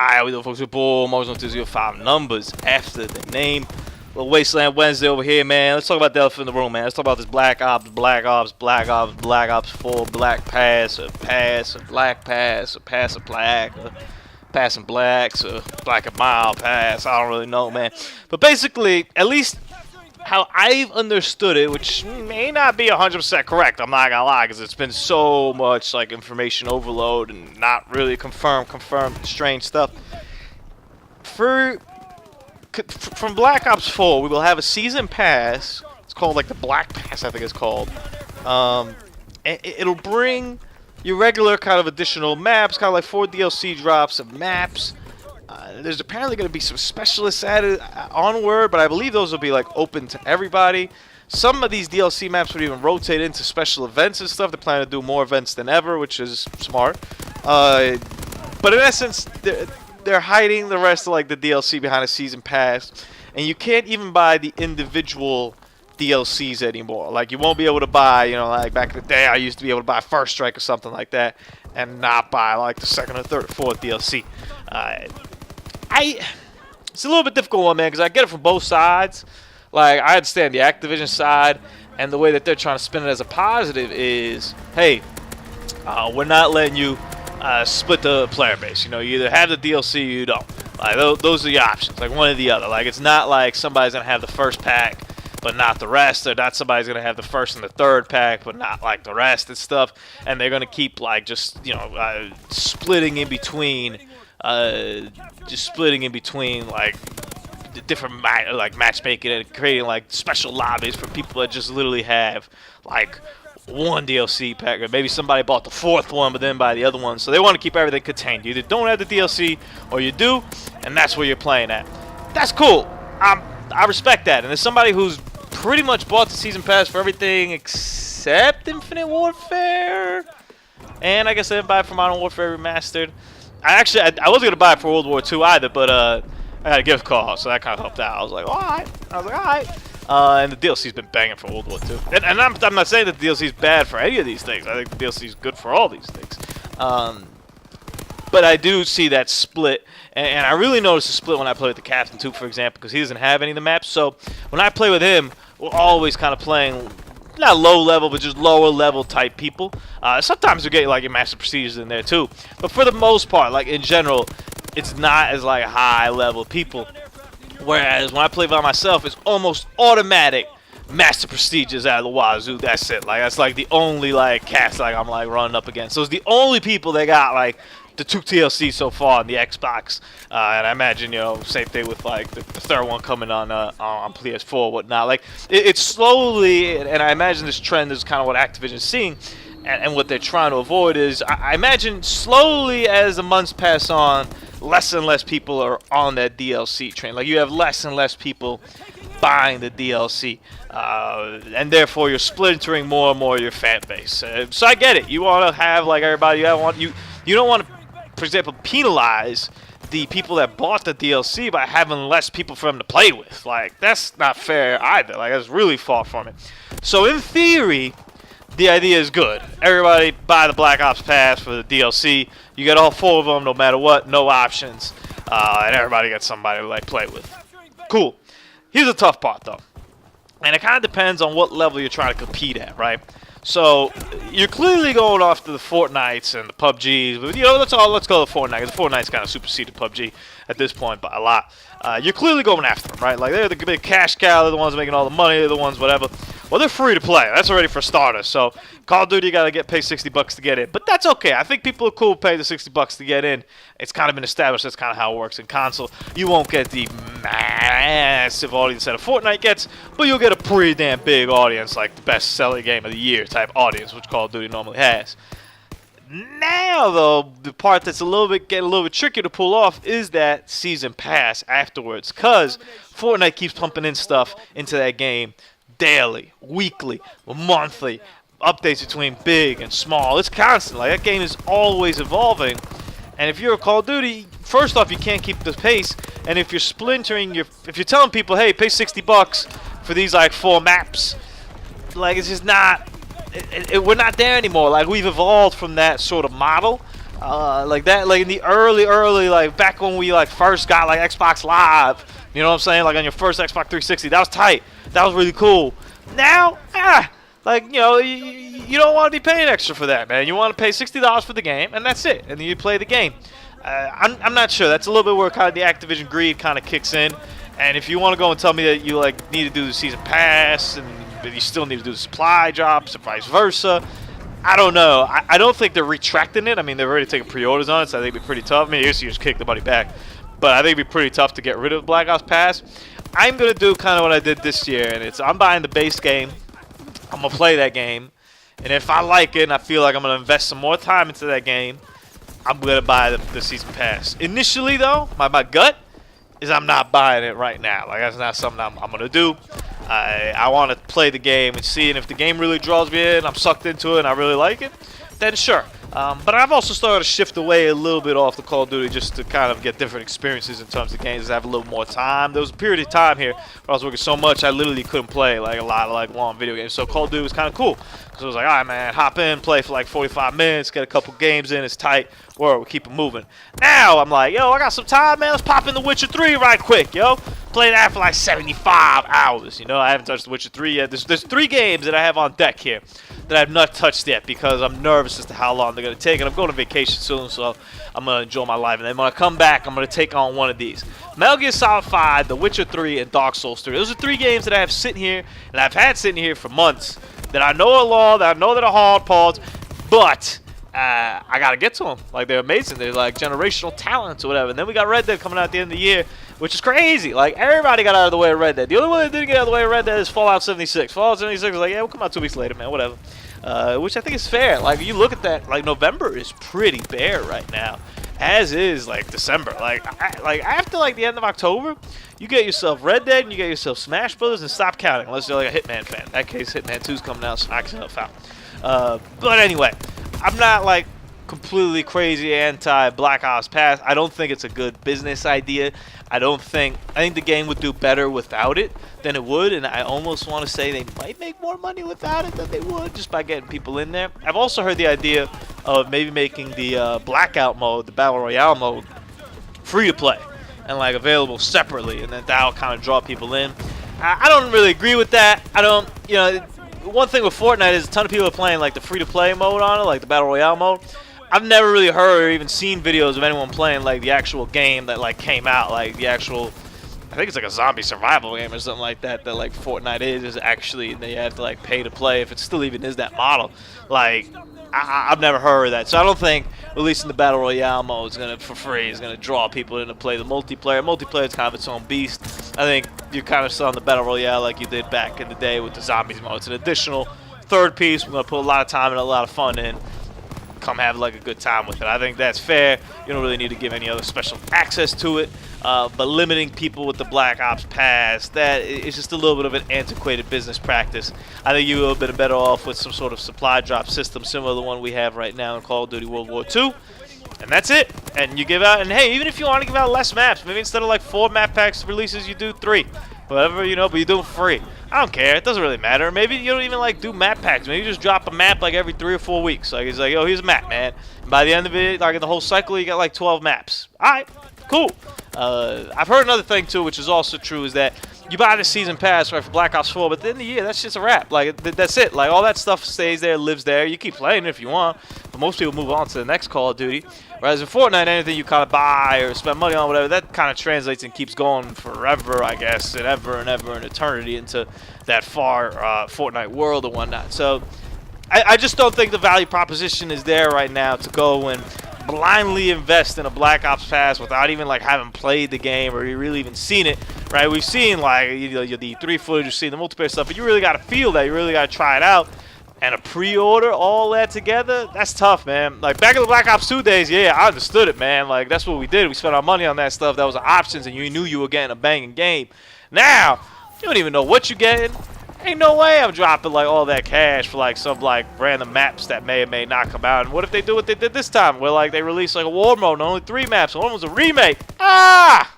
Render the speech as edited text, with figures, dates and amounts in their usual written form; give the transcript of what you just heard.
WWII, we do folks with Bull, Motion 205 numbers after the name. Little Wasteland Wednesday over here, man. Let's talk about the elephant in the room, man. Let's talk about this Black Ops, Black Ops, Black Ops, Black Ops 4, Black Pass, or Pass, or Black Pass, or Pass of Black, or Passing Blacks, or Black and Mile Pass. I don't really know, man. But basically, at least how I've understood it, which may not be 100% correct, I'm not gonna lie, because it's been so much like information overload and not really confirmed, strange stuff. From Black Ops 4, we will have a season pass. It's called like the Black Pass, I think it's called. It'll bring your regular kind of additional maps, kind of like 4 DLC drops of maps. There's apparently going to be some specialists added onward, but I believe those will be like open to everybody. Some of these DLC maps would even rotate into special events and stuff. They're planning to do more events than ever, which is smart. But in essence, they're hiding the rest of like the DLC behind a season pass, and you can't even buy the individual DLCs anymore. Like, you won't be able to buy, you know, like back in the day I used to be able to buy First Strike or something like that and not buy like the second or third or fourth DLC. It's a little bit difficult one, man, because I get it from both sides. Like, I understand the Activision side, and the way that they're trying to spin it as a positive is, hey, we're not letting you split the player base. You know, you either have the DLC or you don't. Like, those are the options, like one or the other. Like, it's not like somebody's going to have the first pack but not the rest, or not somebody's going to have the first and the third pack but not like the rest and stuff, and they're going to keep like just, you know, splitting in between like the different like matchmaking and creating like special lobbies for people that just literally have like one DLC pack, or maybe somebody bought the 4th one but then buy the other one. So they want to keep everything contained. You either don't have the DLC or you do, and that's where you're playing at. That's cool. I respect that. And as somebody who's pretty much bought the season pass for everything except Infinite Warfare, and I guess I didn't buy it for Modern Warfare Remastered. I wasn't going to buy it for World War II either, but I got a gift card, so that kind of helped out. I was like, alright. And the DLC's been banging for World War II. And I'm not saying that the DLC's bad for any of these things. I think the DLC's good for all these things. But I do see that split. And I really notice the split when I play with the Captain, too, for example, because he doesn't have any of the maps. So when I play with him, we're always kind of playing, not low level, but just lower level type people. Sometimes we get like your Master Procedures in there, too. But for the most part, like in general, it's not as like high level people. Whereas when I play by myself, it's almost automatic Master Procedures out of the wazoo. That's it. Like, that's like the only like cast like I'm like running up against. So it's the only people that got like the 2 TLCs so far on the Xbox, and I imagine, you know, same thing with like the 3rd one coming on PS4, whatnot. Like, it's slowly, and I imagine this trend is kind of what Activision's seeing, and what they're trying to avoid is, I imagine slowly as the months pass on, less and less people are on that DLC train. Like, you have less and less people buying the DLC, and therefore you're splintering more and more your fan base. So I get it. You want to have like everybody. You don't want to, for example, penalize the people that bought the DLC by having less people for them to play with. Like, that's not fair either. Like, that's really far from it. So in theory, the idea is good. Everybody buy the Black Ops Pass for the DLC. You get all 4 of them, no matter what, no options, and everybody gets somebody to like play with. Cool. Here's the tough part, though, and it kind of depends on what level you're trying to compete at, right? So you're clearly going off to the Fortnites and the PUBGs, but you know, let's go to Fortnite, because Fortnite's kind of superseded PUBG at this point by a lot. You're clearly going after them, right? Like, they're the big cash cow, they're the ones making all the money, they're the ones whatever. Well, they're free to play. That's already for starters. So Call of Duty, you gotta pay $60 to get in, but that's okay. I think people are cool pay the $60 to get in. It's kind of been established. That's kind of how it works in console. You won't get the massive audience that a Fortnite gets, but you'll get a pretty damn big audience, like the best-selling game of the year type audience, which Call of Duty normally has. Now, though, the part that's getting a little bit tricky to pull off is that season pass afterwards, because Fortnite keeps pumping in stuff into that game daily, weekly, monthly, updates between big and small. It's constant. Like, that game is always evolving. And if you're a Call of Duty, first off, you can't keep the pace. And if you're splintering if you're telling people, hey, pay $60 for these like 4 maps, like, it's just not. We're not there anymore. Like, we've evolved from that sort of model Like that, like in the early, like back when we like first got like Xbox Live. You know what I'm saying? Like on your first Xbox 360, that was tight. That was really cool. Now, like, you know, you don't want to be paying extra for that, man. You want to pay $60 for the game, and that's it. And then you play the game. I'm not sure. That's a little bit where kind of the Activision greed kind of kicks in. And if you want to go and tell me that you like need to do the season pass, and but you still need to do the supply drops, and vice versa, I don't know. I don't think they're retracting it. I mean, they've already taken pre-orders on it, so I think it'd be pretty tough. I mean, you just kick the money back. But I think it'd be pretty tough to get rid of Black Ops Pass. I'm going to do kind of what I did this year, and it's I'm buying the base game. I'm going to play that game. And if I like it and I feel like I'm going to invest some more time into that game, I'm going to buy the season pass. Initially, though, my gut is I'm not buying it right now. Like, that's not something I'm going to do. I want to play the game and see, and if the game really draws me in, I'm sucked into it, and I really like it, then sure. But I've also started to shift away a little bit off the Call of Duty just to kind of get different experiences in terms of games. I have a little more time. There was a period of time here where I was working so much I literally couldn't play like a lot of like long video games. So Call of Duty was kind of cool because it was like, all right, man, hop in, play for like 45 minutes, get a couple games in, it's tight, or we keep it moving. Now I'm like, yo, I got some time, man. Let's pop in The Witcher 3 right quick, yo. Play that for like 75 hours. You know, I haven't touched The Witcher 3 yet. There's 3 games that I have on deck here that I've not touched yet because I'm nervous as to how long they're going to take. And I'm going on vacation soon, so I'm going to enjoy my life. And then when I come back, I'm going to take on one of these. Metal Gear Solid 5, The Witcher 3, and Dark Souls 3. Those are 3 games that I have sitting here, and I've had sitting here for months, that I know are long, that I know that are hard parts, but I got to get to them. Like, they're amazing. They're like generational talents or whatever. And then we got Red Dead coming out at the end of the year, which is crazy. Like, everybody got out of the way of Red Dead. The only one that didn't get out of the way of Red Dead is Fallout 76. Fallout 76 was like, yeah, we'll come out 2 weeks later, man, whatever. Which I think is fair. Like, you look at that, like, November is pretty bare right now, as is, like, December. Like after, like, the end of October, you get yourself Red Dead and you get yourself Smash Brothers and stop counting, unless you're, like, a Hitman fan. In that case, Hitman 2's coming out, so knock yourself out. But anyway, I'm not, like, completely crazy anti-Black Ops Pass. I don't think it's a good business idea. I think the game would do better without it than it would, and I almost want to say they might make more money without it than they would just by getting people in there. I've also heard the idea of maybe making the Blackout mode, the Battle Royale mode, free to play and like available separately, and then that'll kind of draw people in. I don't really agree with that. I don't, you know, one thing with Fortnite is a ton of people are playing like the free to play mode on it, like the Battle Royale mode. I've never really heard or even seen videos of anyone playing like the actual game that like came out, like the actual, I think it's like a zombie survival game or something like that, that like Fortnite is actually, and they have to like pay to play, if it still even is that model. Like, I've never heard of that, so I don't think releasing the Battle Royale mode is for free is gonna draw people in to play the multiplayer. Multiplayer is kind of its own beast. I think you're kind of selling the Battle Royale like you did back in the day with the zombies mode. It's an additional third piece. We're gonna put a lot of time and a lot of fun in. Come have like a good time with it. I think that's fair. You don't really need to give any other special access to it, but limiting people with the Black Ops Pass, that is just a little bit of an antiquated business practice. I think you would have been better off with some sort of supply drop system similar to the one we have right now in Call of Duty World War II, and that's it. And you give out, and hey, even if you want to give out less maps, maybe instead of like 4 map packs releases, you do 3. Whatever, you know, but you do it free. I don't care. It doesn't really matter. Maybe you don't even like do map packs. Maybe you just drop a map like every 3 or 4 weeks. Like, it's like, yo, here's a map, man. And by the end of it, like in the whole cycle, you got like 12 maps. All right, cool. I've heard another thing too, which is also true, is that you buy the season pass right for Black Ops 4, but at the end of the year, that's just a wrap. Like, that's it. Like, all that stuff stays there, lives there. You keep playing it if you want, but most people move on to the next Call of Duty. Whereas in Fortnite, anything you kind of buy or spend money on, whatever, that kind of translates and keeps going forever, I guess, and ever and ever in eternity into that far Fortnite world and whatnot. So I just don't think the value proposition is there right now to go and blindly invest in a Black Ops Pass without even like having played the game or you really even seen it, right? We've seen like the E3 footage, you've seen the multiplayer stuff, but you really got to feel that, you really got to try it out. And a pre-order, all that together, that's tough, man. Like, back in the Black Ops 2 days, yeah, I understood it, man. Like, that's what we did. We spent our money on that stuff. That was options, and you knew you were getting a banging game. Now, you don't even know what you're getting. Ain't no way I'm dropping, like, all that cash for, like, some, like, random maps that may or may not come out. And what if they do what they did this time, where, like, they release, like, a war mode and only 3 maps, and one was a remake? Ah!